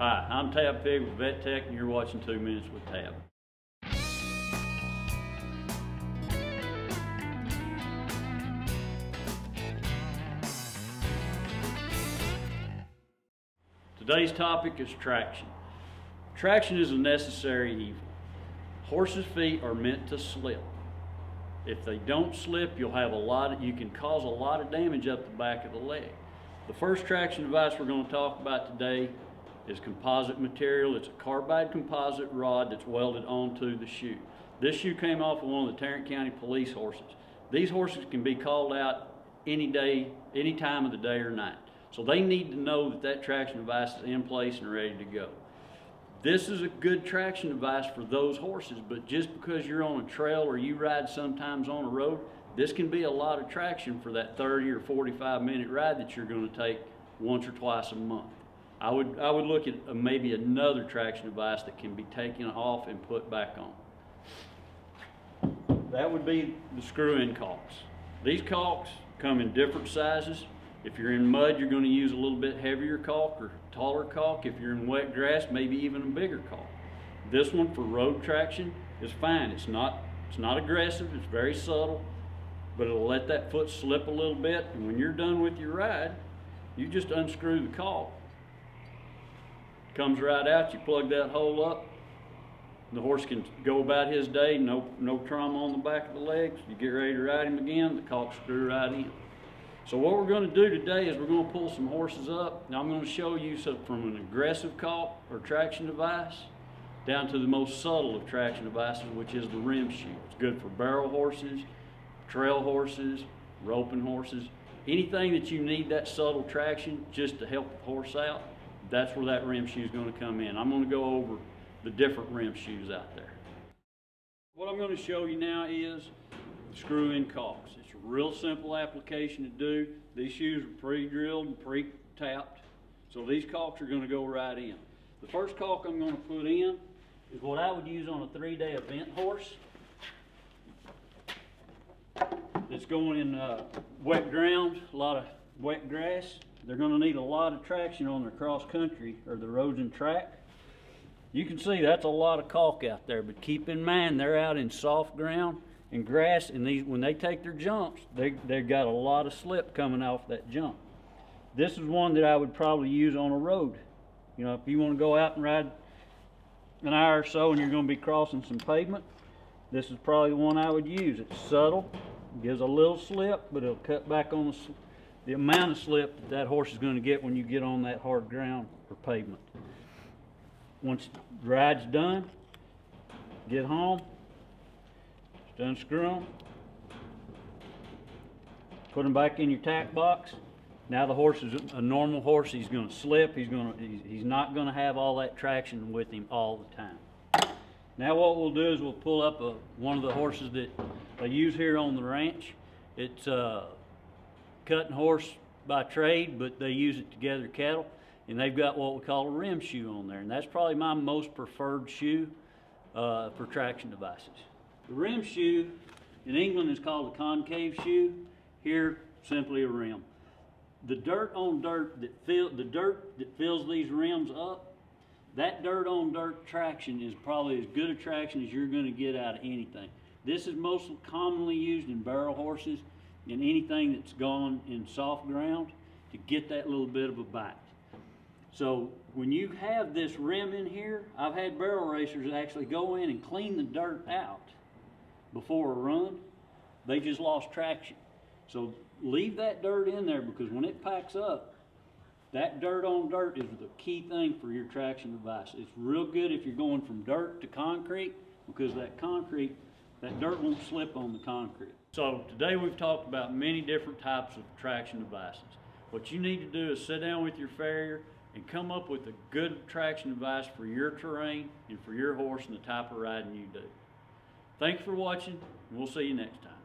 Hi, I'm Tab Pig with Vettec, and you're watching 2 Minutes with Tab. Today's topic is traction. Traction is a necessary evil. Horses' feet are meant to slip. If they don't slip, you can cause a lot of damage up the back of the leg. The first traction device we're going to talk about today is composite material. It's a carbide composite rod that's welded onto the shoe. This shoe came off of one of the Tarrant County police horses. These horses can be called out any day, any time of the day or night. So they need to know that that traction device is in place and ready to go. This is a good traction device for those horses, but just because you're on a trail or you ride sometimes on a road, this can be a lot of traction for that 30 or 45-minute ride that you're going to take once or twice a month. I would look at maybe another traction device that can be taken off and put back on. That would be the screw-in caulks. These caulks come in different sizes. If you're in mud, you're going to use a little bit heavier caulk or taller caulk. If you're in wet grass, maybe even a bigger caulk. This one for road traction is fine. It's not aggressive, it's very subtle, but it'll let that foot slip a little bit, and when you're done with your ride, you just unscrew the caulk. Comes right out, you plug that hole up, the horse can go about his day, no trauma on the back of the legs. You get ready to ride him again, the caulk screw right in. So what we're going to do today is we're going to pull some horses up. Now I'm going to show you from an aggressive caulk or traction device down to the most subtle of traction devices, which is the rim shoe. It's good for barrel horses, trail horses, roping horses, anything that you need that subtle traction just to help the horse out. That's where that rim shoe is going to come in. I'm going to go over the different rim shoes out there. What I'm going to show you now is screw-in caulks. It's a real simple application to do. These shoes are pre-drilled and pre-tapped, so these caulks are going to go right in. The first caulk I'm going to put in is what I would use on a 3-day event horse. It's going in wet ground, a lot of wet grass. They're going to need a lot of traction on their cross country or the roads and track. You can see that's a lot of caulk out there, but keep in mind they're out in soft ground and grass, and when they take their jumps, they've got a lot of slip coming off that jump. This is one that I would probably use on a road. You know, if you want to go out and ride an hour or so and you're going to be crossing some pavement, this is probably the one I would use. It's subtle, gives a little slip, but it'll cut back on the amount of slip that horse is going to get when you get on that hard ground or pavement. Once the ride's done, get home, just unscrew them, put them back in your tack box. Now the horse is a normal horse. He's going to slip. He's not going to have all that traction with him all the time. Now what we'll do is we'll pull up one of the horses that they use here on the ranch. It's cutting horse by trade, but they use it to gather cattle, and they've got what we call a rim shoe on there, and that's probably my most preferred shoe for traction devices. The rim shoe in England is called a concave shoe. Here, simply a rim. The dirt that fills these rims up, that dirt on dirt traction is probably as good a traction as you're going to get out of anything. This is most commonly used in barrel horses and anything that's gone in soft ground to get that little bit of a bite. So when you have this rim in here, I've had barrel racers actually go in and clean the dirt out before a run. They just lost traction. So leave that dirt in there, because when it packs up, that dirt on dirt is the key thing for your traction device. It's real good if you're going from dirt to concrete, because that dirt won't slip on the concrete. So today we've talked about many different types of traction devices. What you need to do is sit down with your farrier and come up with a good traction device for your terrain and for your horse and the type of riding you do. Thanks for watching, and we'll see you next time.